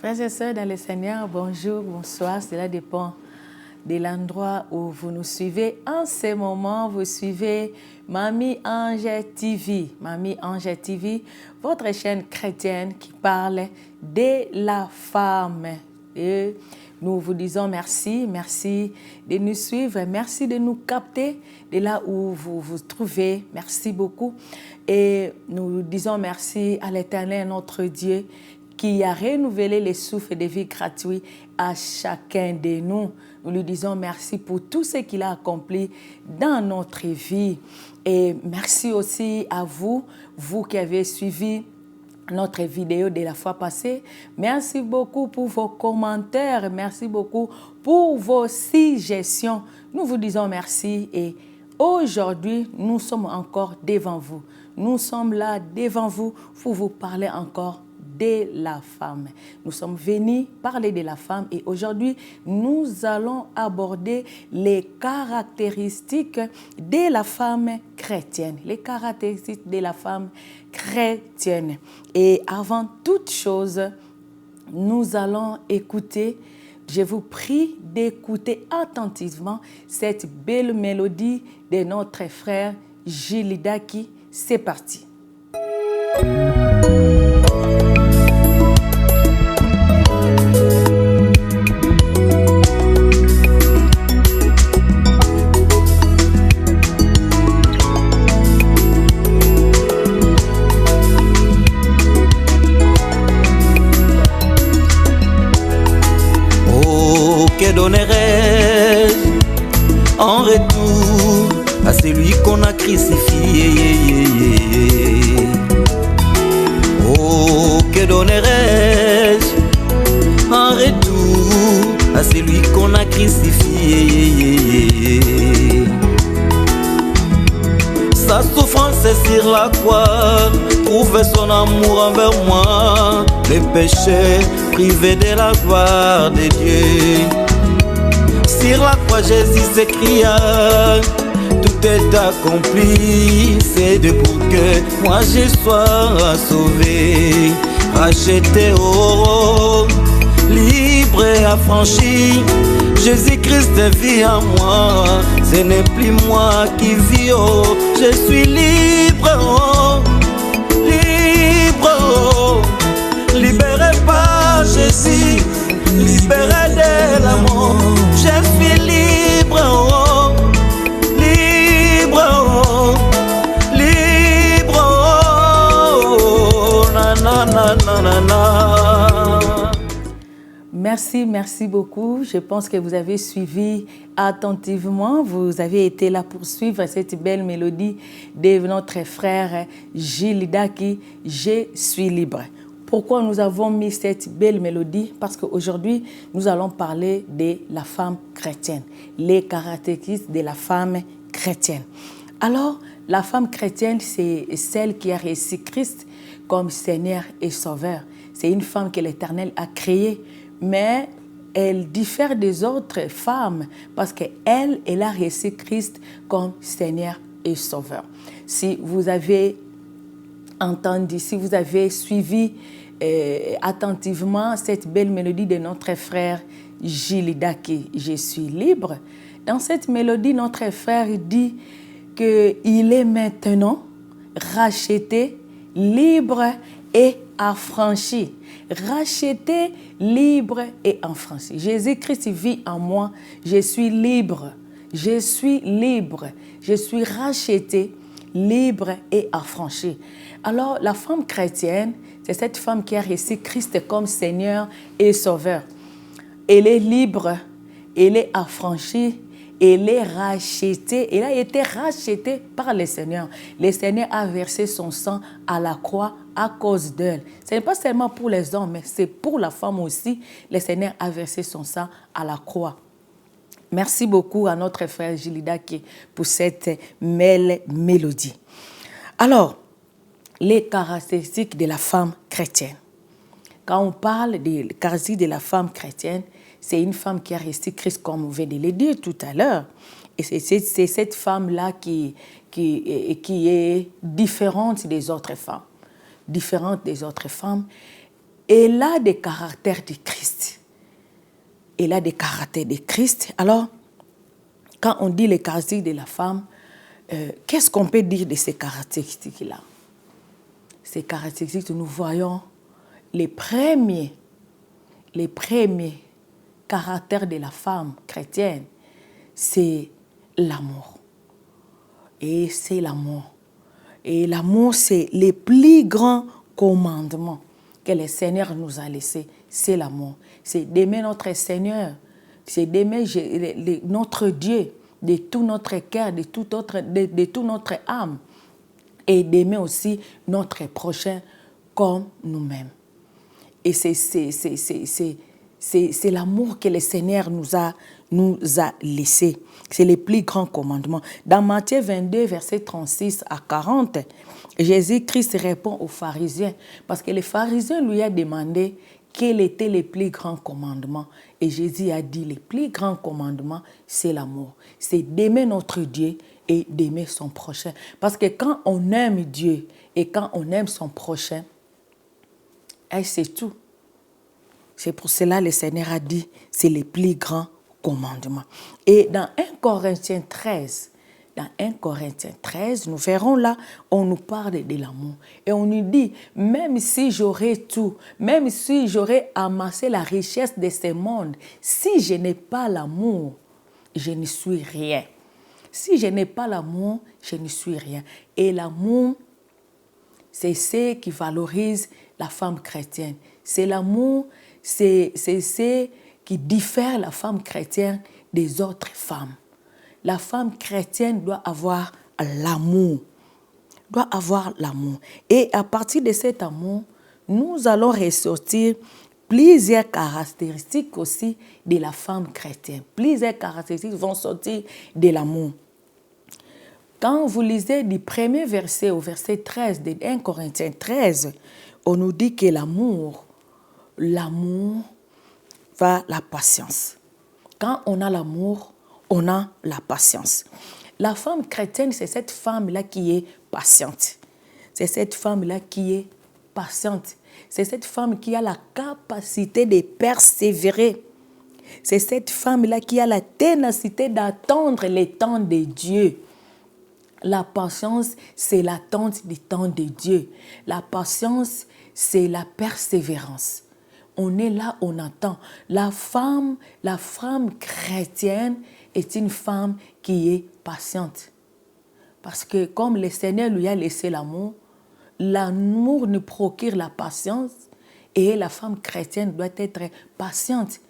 Frères et sœurs dans le Seigneur, bonjour, bonsoir. Cela dépend de l'endroit où vous nous suivez. En ce moment, vous suivez Mamie Ange TV. Mamie Ange TV, votre chaîne chrétienne qui parle de la femme. Et nous vous disons merci, merci de nous suivre, merci de nous capter de là où vous vous trouvez. Merci beaucoup. Et nous disons merci à l'Éternel, notre Dieu, qui a renouvelé les souffles de vie gratuits à chacun de nous. Nous lui disons merci pour tout ce qu'il a accompli dans notre vie. Et merci aussi à vous, vous qui avez suivi notre vidéo de la fois passée. Merci beaucoup pour vos commentaires. Merci beaucoup pour vos suggestions. Nous vous disons merci et aujourd'hui, nous sommes encore devant vous. Nous sommes là devant vous pour vous parler encore de la femme. Nous sommes venus parler de la femme et aujourd'hui, nous allons aborder les caractéristiques de la femme chrétienne. Les caractéristiques de la femme chrétienne. Et avant toute chose, nous allons écouter, je vous prie d'écouter attentivement cette belle mélodie de notre frère Gilles Daki. C'est parti. Que donnerais-je en retour à celui qu'on a crucifié? Oh, que donnerais-je en retour à celui qu'on a crucifié? Sa souffrance sur la croix prouvait son amour envers moi. Les péchés privés de la gloire de Dieu. Sur la croix, Jésus s'écria, tout est accompli. C'est de pour que moi je sois sauvé, racheté, oh, libre et affranchi. Jésus-Christ vit en moi, ce n'est plus moi qui vis, oh, je suis libre, oh, libre, oh, libéré par Jésus, libéré de l'amour, je suis libre, oh, libre, oh, libre, oh, na na na na na na. Merci beaucoup. Je pense que vous avez suivi attentivement. Vous avez été là pour suivre cette belle mélodie de notre frère Gilles Daki, Je suis libre. Pourquoi nous avons mis cette belle mélodie? Parce qu'aujourd'hui, nous allons parler de la femme chrétienne, les caractéristiques de la femme chrétienne. Alors, la femme chrétienne, c'est celle qui a reçu Christ comme Seigneur et Sauveur. C'est une femme que l'Éternel a créée, mais elle diffère des autres femmes parce qu'elle, elle a reçu Christ comme Seigneur et Sauveur. Si vous avez entendu, si vous avez suivi attentivement cette belle mélodie de notre frère Gilles Daki, Je suis libre. Dans cette mélodie, notre frère dit qu'il est maintenant racheté, libre et affranchi. Racheté, libre et affranchi. Jésus-Christ vit en moi. Je suis libre. Je suis libre. Je suis racheté, libre et affranchi. Alors, la femme chrétienne, c'est cette femme qui a reçu Christ comme Seigneur et Sauveur. Elle est libre, elle est affranchie, elle est rachetée. Elle a été rachetée par le Seigneur. Le Seigneur a versé son sang à la croix à cause d'elle. Ce n'est pas seulement pour les hommes, mais c'est pour la femme aussi. Le Seigneur a versé son sang à la croix. Merci beaucoup à notre frère Gilles Daki pour cette belle mélodie. Alors, les caractéristiques de la femme chrétienne. Quand on parle des caractéristiques de la femme chrétienne, c'est une femme qui a reçu Christ, comme on vient de le dire tout à l'heure. Et c'est cette femme-là qui est différente des autres femmes. Différente des autres femmes. Elle a des caractères de Christ. Elle a des caractères de Christ. Alors, quand on dit les caractéristiques de la femme, qu'est-ce qu'on peut dire de ces caractéristiques-là? Ces caractéristiques, nous voyons les premiers caractères de la femme chrétienne, c'est l'amour. Et c'est l'amour. Et l'amour, c'est le plus grand commandement que le Seigneur nous a laissé. C'est l'amour. C'est d'aimer notre Seigneur. C'est d'aimer notre Dieu de tout notre cœur, de toute notre âme. Et d'aimer aussi notre prochain comme nous-mêmes. Et c'est l'amour que le Seigneur nous a laissé. C'est le plus grand commandement. Dans Matthieu 22, versets 36 à 40, Jésus-Christ répond aux pharisiens. Parce que les pharisiens lui ont demandé quel était le plus grand commandement. Et Jésus a dit, le plus grand commandement, c'est l'amour. C'est d'aimer notre Dieu et d'aimer son prochain. Parce que quand on aime Dieu et quand on aime son prochain, c'est tout. C'est pour cela que le Seigneur a dit, c'est le plus grand commandement. Et dans 1 Corinthiens 13, nous verrons là, on nous parle de l'amour. Et on nous dit, même si j'aurais tout, même si j'aurais amassé la richesse de ce monde, si je n'ai pas l'amour, je ne suis rien. Si je n'ai pas l'amour, je ne suis rien. Et l'amour, c'est ce qui valorise la femme chrétienne. C'est l'amour, c'est ce qui diffère la femme chrétienne des autres femmes. La femme chrétienne doit avoir l'amour. Doit avoir l'amour. Et à partir de cet amour, nous allons ressortir plusieurs caractéristiques aussi de la femme chrétienne. Plusieurs caractéristiques vont sortir de l'amour. Quand vous lisez du premier verset au verset 13 de 1 Corinthiens 13, on nous dit que l'amour va la patience. Quand on a l'amour, on a la patience. La femme chrétienne, c'est cette femme-là qui est patiente. C'est cette femme-là qui est patiente. C'est cette femme qui a la capacité de persévérer. C'est cette femme-là qui a la ténacité d'attendre le temps de Dieu. La patience, c'est l'attente du temps de Dieu. La patience, c'est la persévérance. On est là, on attend. La femme chrétienne est une femme qui est patiente. Parce que comme le Seigneur lui a laissé l'amour nous procure la patience et la femme chrétienne doit être patiente.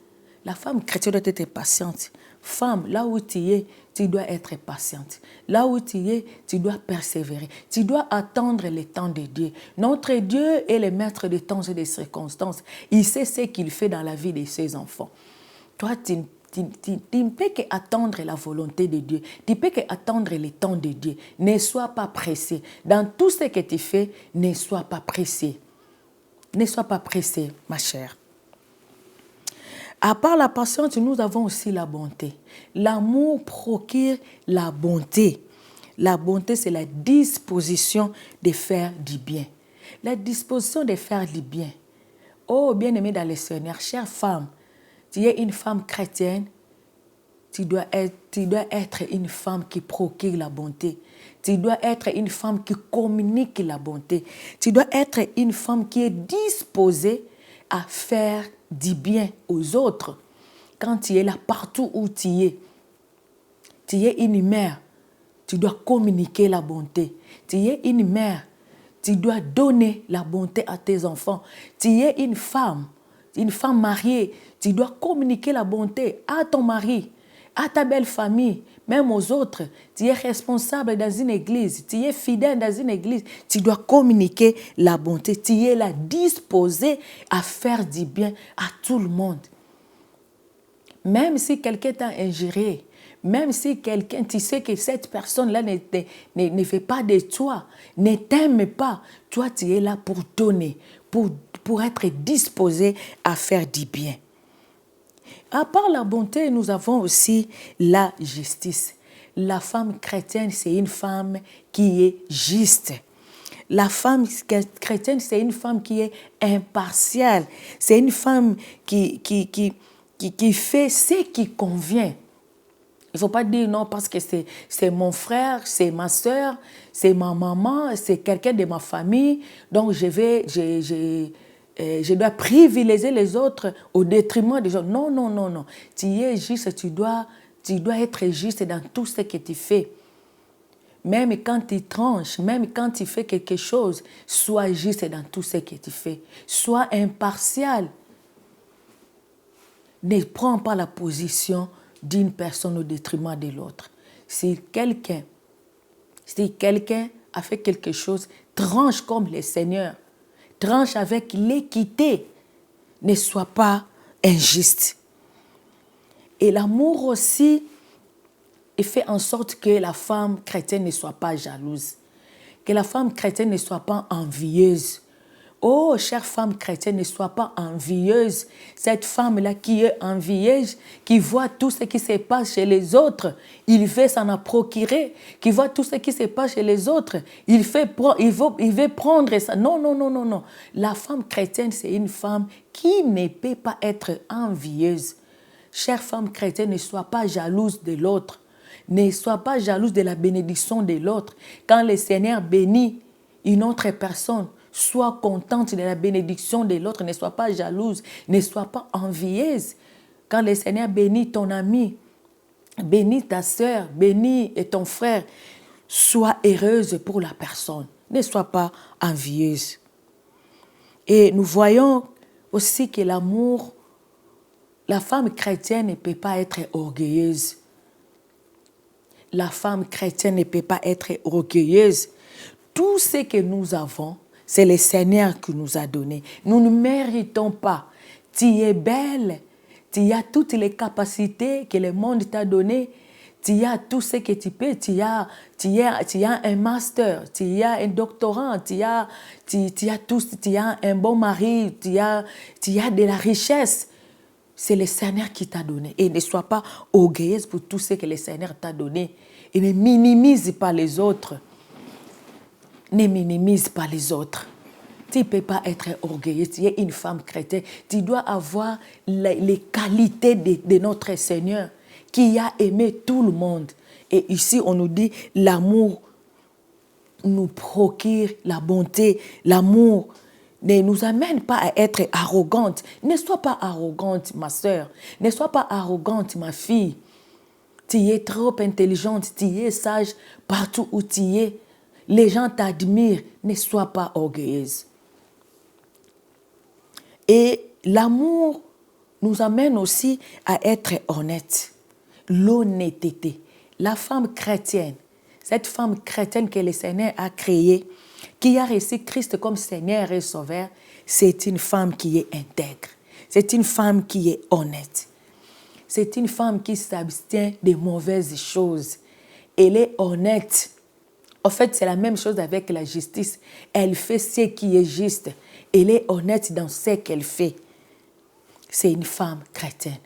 La femme chrétienne doit être patiente. Femme, là où tu es, tu dois être patiente. Là où tu es, tu dois persévérer. Tu dois attendre le temps de Dieu. Notre Dieu est le maître des temps et des circonstances. Il sait ce qu'il fait dans la vie de ses enfants. Toi, tu ne peux qu'attendre la volonté de Dieu. Tu ne peux qu'attendre le temps de Dieu. Ne sois pas pressé. Dans tout ce que tu fais, ne sois pas pressé. Ne sois pas pressé, ma chère. À part la patience, nous avons aussi la bonté. L'amour procure la bonté. La bonté, c'est la disposition de faire du bien. La disposition de faire du bien. Oh, bien-aimée dans le Seigneur, chère femme, tu es une femme chrétienne, tu dois être une femme qui procure la bonté. Tu dois être une femme qui communique la bonté. Tu dois être une femme qui est disposée à faire du bien aux autres. Quand tu es là, partout où tu es une mère, tu dois communiquer la bonté. Tu es une mère, tu dois donner la bonté à tes enfants. Tu es une femme mariée, tu dois communiquer la bonté à ton mari, à ta belle famille, même aux autres. Tu es responsable dans une église, tu es fidèle dans une église, tu dois communiquer la bonté. Tu es là disposé à faire du bien à tout le monde. Même si quelqu'un t'a injurié, même si quelqu'un, tu sais que cette personne-là ne fait pas de toi, ne t'aime pas, toi tu es là pour donner, pour être disposé à faire du bien. À part la bonté, nous avons aussi la justice. La femme chrétienne, c'est une femme qui est juste. La femme chrétienne, c'est une femme qui est impartiale. C'est une femme qui fait ce qui convient. Il ne faut pas dire non parce que c'est mon frère, c'est ma soeur, c'est ma maman, c'est quelqu'un de ma famille. Donc, je dois privilégier les autres au détriment des autres. Non, non, non, non. Tu es juste, tu dois être juste dans tout ce que tu fais. Même quand tu tranches, même quand tu fais quelque chose, sois juste dans tout ce que tu fais. Sois impartial. Ne prends pas la position d'une personne au détriment de l'autre. Si quelqu'un a fait quelque chose, tranche comme le Seigneur. Tranche avec l'équité. Ne sois pas injuste. Et l'amour aussi, il fait en sorte que la femme chrétienne ne soit pas jalouse. Que la femme chrétienne ne soit pas envieuse. Oh, chère femme chrétienne, ne sois pas envieuse. Cette femme-là qui est envieuse, qui voit tout ce qui se passe chez les autres, il veut s'en procurer. Qui voit tout ce qui se passe chez les autres, il veut prendre ça. Non, non, non, non, non. La femme chrétienne, c'est une femme qui ne peut pas être envieuse. Chère femme chrétienne, ne sois pas jalouse de l'autre. Ne sois pas jalouse de la bénédiction de l'autre. Quand le Seigneur bénit une autre personne, sois contente de la bénédiction de l'autre. Ne sois pas jalouse. Ne sois pas envieuse. Quand le Seigneur bénit ton ami, bénit ta soeur, bénit ton frère, sois heureuse pour la personne. Ne sois pas envieuse. Et nous voyons aussi que l'amour, la femme chrétienne ne peut pas être orgueilleuse. La femme chrétienne ne peut pas être orgueilleuse. Tout ce que nous avons, c'est le Seigneur qui nous a donné. Nous ne méritons pas. Tu es belle. Tu as toutes les capacités que le monde t'a données. Tu as tout ce que tu peux. Tu as un master. Tu as un doctorat. Tu as un bon mari. Tu as de la richesse. C'est le Seigneur qui t'a donné. Et ne sois pas orgueilleuse pour tout ce que le Seigneur t'a donné. Et ne minimise pas les autres. Ne minimise pas les autres. Tu ne peux pas être orgueilleuse. Tu es une femme chrétienne. Tu dois avoir les qualités de notre Seigneur qui a aimé tout le monde. Et ici, on nous dit l'amour nous procure la bonté. L'amour ne nous amène pas à être arrogante. Ne sois pas arrogante, ma soeur. Ne sois pas arrogante, ma fille. Tu es trop intelligente, tu es sage partout où tu es. Les gens t'admirent. Ne sois pas orgueilleuse. Et l'amour nous amène aussi à être honnête. L'honnêteté. La femme chrétienne, cette femme chrétienne que le Seigneur a créée, qui a reçu Christ comme Seigneur et Sauveur, c'est une femme qui est intègre. C'est une femme qui est honnête. C'est une femme qui s'abstient des mauvaises choses. Elle est honnête. En fait, c'est la même chose avec la justice. Elle fait ce qui est juste. Elle est honnête dans ce qu'elle fait. C'est une femme chrétienne.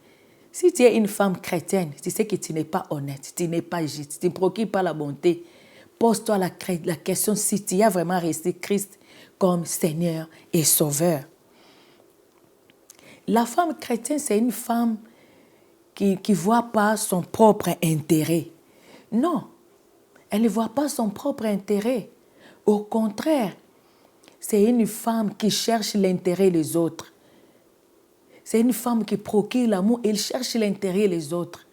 Si tu es une femme chrétienne, tu sais que tu n'es pas honnête, tu n'es pas juste, tu ne procures pas la bonté. Pose-toi la question si tu as vraiment reçu Christ comme Seigneur et Sauveur. La femme chrétienne, c'est une femme qui ne voit pas son propre intérêt. Non, elle ne voit pas son propre intérêt. Au contraire, c'est une femme qui cherche l'intérêt des autres. C'est une femme qui procure l'amour. Elle cherche l'intérêt des autres.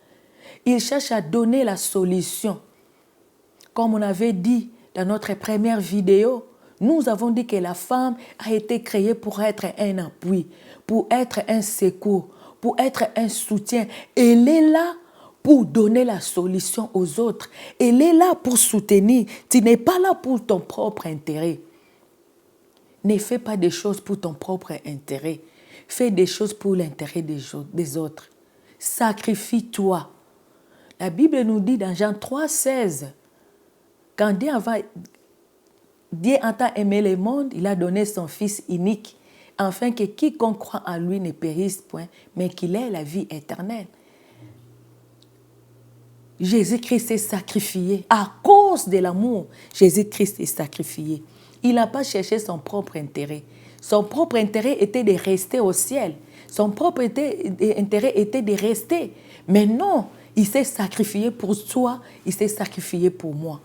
Il cherche à donner la solution. Comme on avait dit dans notre première vidéo, nous avons dit que la femme a été créée pour être un appui, pour être un secours, pour être un soutien. Elle est là pour donner la solution aux autres. Elle est là pour soutenir. Tu n'es pas là pour ton propre intérêt. Ne fais pas des choses pour ton propre intérêt. Fais des choses pour l'intérêt des autres. Sacrifie-toi. La Bible nous dit dans Jean 3,16, quand Dieu a tant aimé le monde, il a donné son Fils unique, afin que quiconque croit en lui ne périsse point, mais qu'il ait la vie éternelle. Jésus-Christ est sacrifié. À cause de l'amour, Jésus-Christ est sacrifié. il n'a pas cherché son propre intérêt. Son propre intérêt était de rester au ciel. Son propre intérêt était de rester. Mais non, il s'est sacrifié pour toi, il s'est sacrifié pour moi.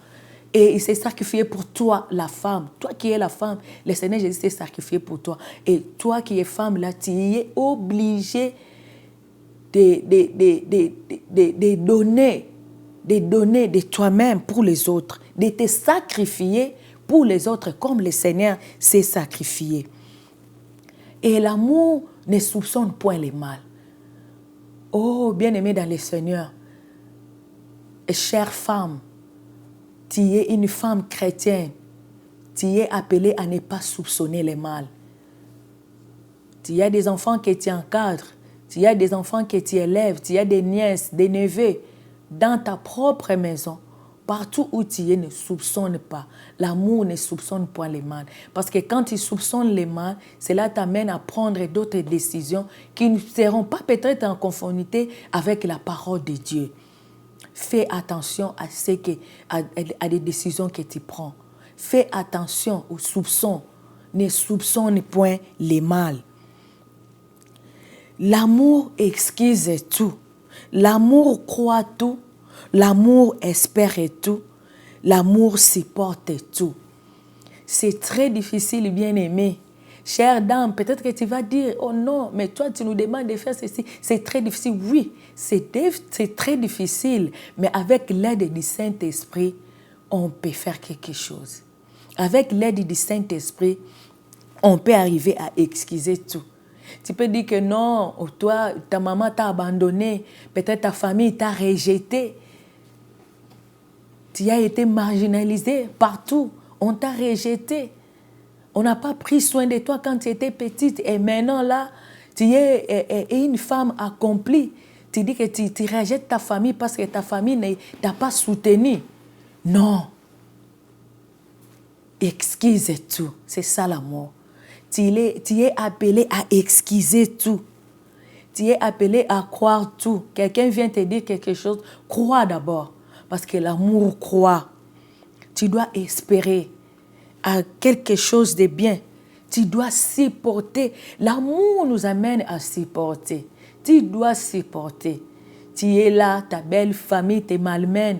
Et il s'est sacrifié pour toi, la femme. Toi qui es la femme, le Seigneur Jésus s'est sacrifié pour toi. Et toi qui es femme, là, tu es obligé de donner de toi-même pour les autres, de te sacrifier pour les autres comme le Seigneur s'est sacrifié. Et l'amour ne soupçonne point le mal. Oh, bien-aimée dans le Seigneur, chère femme, tu es une femme chrétienne, tu es appelée à ne pas soupçonner le mal. Tu as des enfants que tu encadres, tu as des enfants que tu élèves, tu as des nièces, des neveux dans ta propre maison. Partout où tu es, ne soupçonne pas. L'amour ne soupçonne point le mal. Parce que quand tu soupçonnes le mal, cela t'amène à prendre d'autres décisions qui ne seront pas peut-être en conformité avec la parole de Dieu. Fais attention à des décisions que tu prends. Fais attention aux soupçons. Ne soupçonne point le mal. L'amour excuse tout. L'amour croit tout. L'amour espère tout. L'amour supporte tout. C'est très difficile, bien-aimé. Chère dame, peut-être que tu vas dire, oh non, mais toi, tu nous demandes de faire ceci. C'est très difficile. Oui, c'est très difficile. Mais avec l'aide du Saint-Esprit, on peut faire quelque chose. Avec l'aide du Saint-Esprit, on peut arriver à excuser tout. Tu peux dire que non, toi, ta maman t'a abandonné. Peut-être ta famille t'a rejeté. Tu as été marginalisé partout. On t'a rejeté. On n'a pas pris soin de toi quand tu étais petite. Et maintenant, là, tu es une femme accomplie. Tu dis que tu rejettes ta famille parce que ta famille ne t'a pas soutenu. Non. Excuse tout. C'est ça l'amour. Tu es appelé à excuser tout. Tu es appelé à croire tout. Quelqu'un vient te dire quelque chose, crois d'abord. Parce que l'amour croit. Tu dois espérer à quelque chose de bien. Tu dois supporter. L'amour nous amène à supporter. Tu dois supporter. Tu es là, ta belle famille te malmène.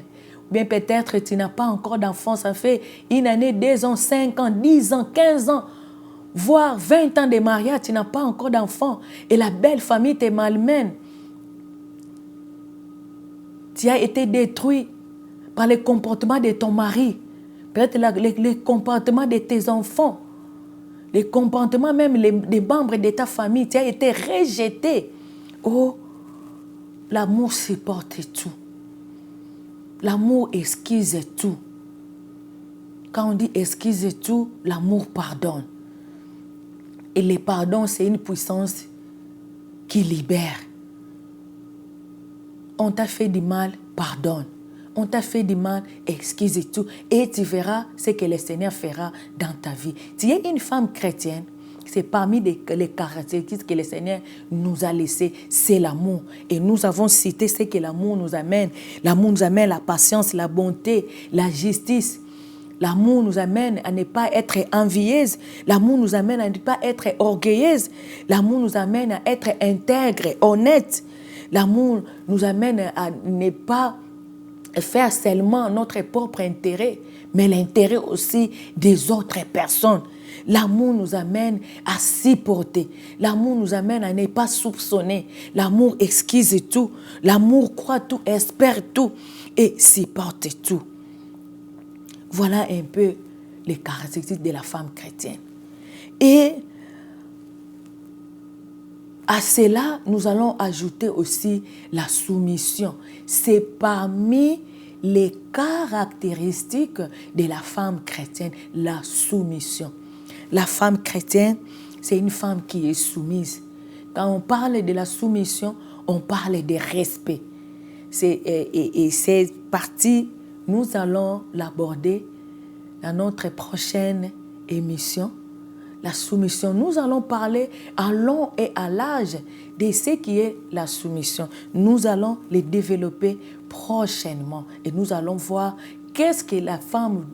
Ou bien peut-être tu n'as pas encore d'enfant. Ça fait une année, 2 ans, 5 ans, 10 ans, 15 ans, voire 20 ans de mariage. Tu n'as pas encore d'enfant. Et la belle famille te malmène. Tu as été détruit par le comportement de ton mari. Peut-être le comportement de tes enfants. Le comportement même des membres de ta famille. Tu as été rejeté. Oh, l'amour supporte tout. L'amour excuse tout. Quand on dit excuse tout, l'amour pardonne. Et le pardon, c'est une puissance qui libère. On t'a fait du mal, pardonne. On t'a fait du mal, excuse tout. Et tu verras ce que le Seigneur fera dans ta vie. Tu es une femme chrétienne. C'est parmi les caractéristiques que le Seigneur nous a laissées. C'est l'amour. Et nous avons cité ce que l'amour nous amène. L'amour nous amène la patience, la bonté, la justice. L'amour nous amène à ne pas être envieuse. L'amour nous amène à ne pas être orgueilleuse. L'amour nous amène à être intègre, honnête. L'amour nous amène à ne pas faire seulement notre propre intérêt, mais l'intérêt aussi des autres personnes. L'amour nous amène à supporter. L'amour nous amène à ne pas soupçonner. L'amour excuse tout. L'amour croit tout, espère tout et supporte tout. Voilà un peu les caractéristiques de la femme chrétienne. Et à cela, nous allons ajouter aussi la soumission. C'est parmi les caractéristiques de la femme chrétienne, la soumission. La femme chrétienne, c'est une femme qui est soumise. Quand on parle de la soumission, on parle de respect. Et cette partie, nous allons l'aborder dans notre prochaine émission. La soumission, nous allons parler à long et à large de ce qui est la soumission. Nous allons les développer prochainement et nous allons voir Qu'est-ce que la femme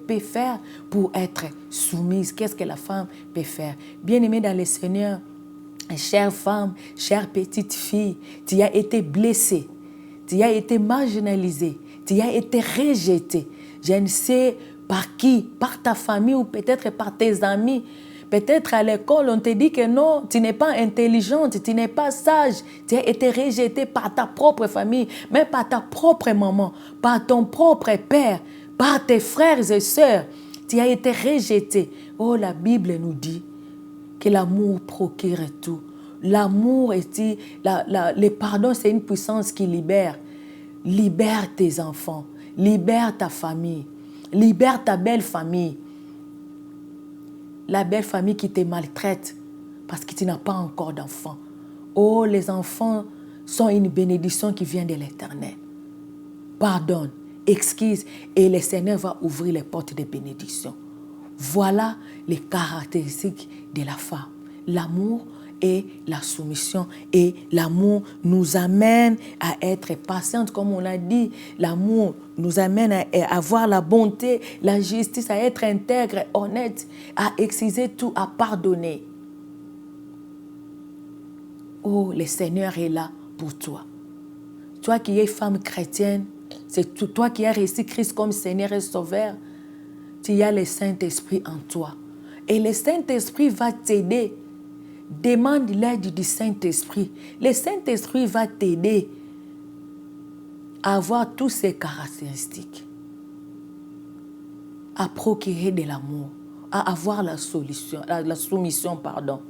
peut faire pour être soumise? Qu'est-ce que la femme peut faire? Bien-aimée dans le Seigneur, chère femme, chère petite fille, tu as été blessée, tu as été marginalisée, tu as été rejetée. Je ne sais par qui, par ta famille ou peut-être par tes amis. Peut-être à l'école, on te dit que non, tu n'es pas intelligente, tu n'es pas sage. Tu as été rejetée par ta propre famille, même par ta propre maman, par ton propre père, par tes frères et sœurs. Tu as été rejetée. Oh, la Bible nous dit que l'amour procure tout. L'amour le pardon, c'est une puissance qui libère. Libère tes enfants, libère ta famille, libère ta belle famille. La belle famille qui te maltraite parce que tu n'as pas encore d'enfants. Oh, les enfants sont une bénédiction qui vient de l'Éternel. Pardonne, excuse et le Seigneur va ouvrir les portes de bénédiction. Voilà les caractéristiques de la femme. L'amour et la soumission. Et l'amour nous amène à être patiente, comme on l'a dit. L'amour nous amène à avoir la bonté, la justice, à être intègre, honnête, à excuser tout, à pardonner. Oh, le Seigneur est là pour toi. Toi qui es femme chrétienne, c'est toi qui as reçu Christ comme Seigneur et Sauveur. Tu as le Saint-Esprit en toi. Et le Saint-Esprit va t'aider. Demande l'aide du Saint-Esprit. Le Saint-Esprit va t'aider à avoir toutes ces caractéristiques. À procurer de l'amour. À avoir la soumission, pardon.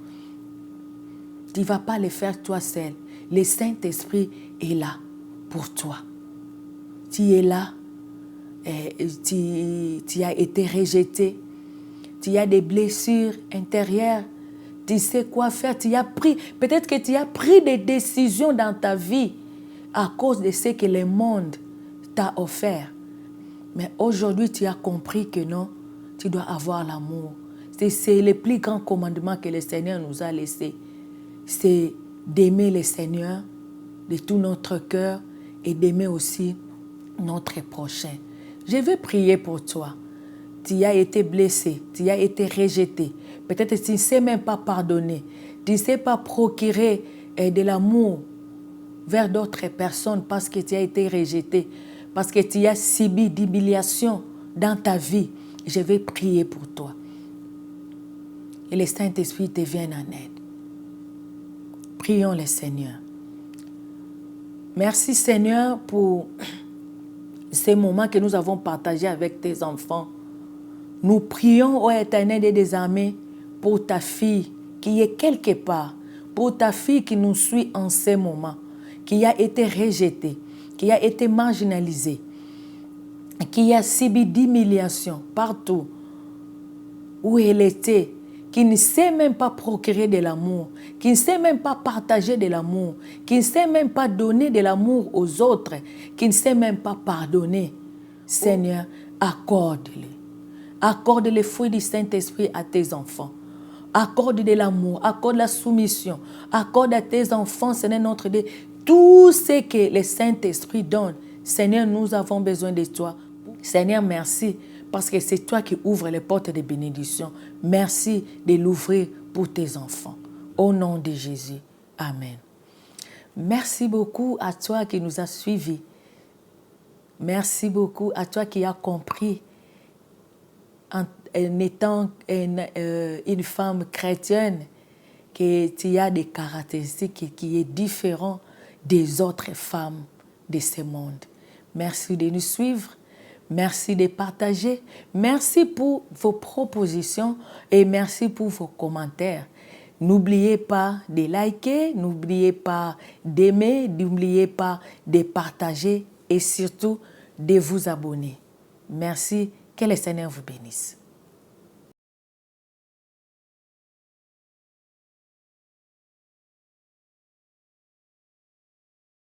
Tu ne vas pas le faire toi seul. Le Saint-Esprit est là pour toi. Tu es là. Tu as été rejeté. Tu as des blessures intérieures. Tu sais quoi faire. Peut-être que tu as pris des décisions dans ta vie à cause de ce que le monde t'a offert. Mais aujourd'hui, tu as compris que non, tu dois avoir l'amour. C'est le plus grand commandement que le Seigneur nous a laissé. C'est d'aimer le Seigneur de tout notre cœur et d'aimer aussi notre prochain. Je vais prier pour toi. Tu as été blessé, tu as été rejeté. Peut-être que tu ne sais même pas pardonner. Tu ne sais pas procurer de l'amour vers d'autres personnes parce que tu as été rejeté, parce que tu as subi d'humiliation dans ta vie. Je vais prier pour toi. Et le Saint-Esprit te vienne en aide. Prions le Seigneur. Merci Seigneur pour ces moments que nous avons partagés avec tes enfants. Nous prions, ô Éternel des armées, pour ta fille qui est quelque part, pour ta fille qui nous suit en ces moments, qui a été rejetée, qui a été marginalisée, qui a subi d'humiliation partout où elle était, qui ne sait même pas procurer de l'amour, qui ne sait même pas partager de l'amour, qui ne sait même pas donner de l'amour aux autres, qui ne sait même pas pardonner. Seigneur, accorde-le. Accorde les fruits du Saint-Esprit à tes enfants. Accorde de l'amour, accorde la soumission, accorde à tes enfants, Seigneur notre Dieu, tout ce que le Saint-Esprit donne. Seigneur, nous avons besoin de toi. Seigneur, merci, parce que c'est toi qui ouvres les portes de bénédiction. Merci de l'ouvrir pour tes enfants. Au nom de Jésus. Amen. Merci beaucoup à toi qui nous as suivis. Merci beaucoup à toi qui as compris en étant une femme chrétienne, que tu as des caractéristiques qui est différent des autres femmes de ce monde. Merci de nous suivre, merci de partager, merci pour vos propositions et merci pour vos commentaires. N'oubliez pas de liker, n'oubliez pas d'aimer, n'oubliez pas de partager et surtout de vous abonner. Merci, que le Seigneur vous bénisse.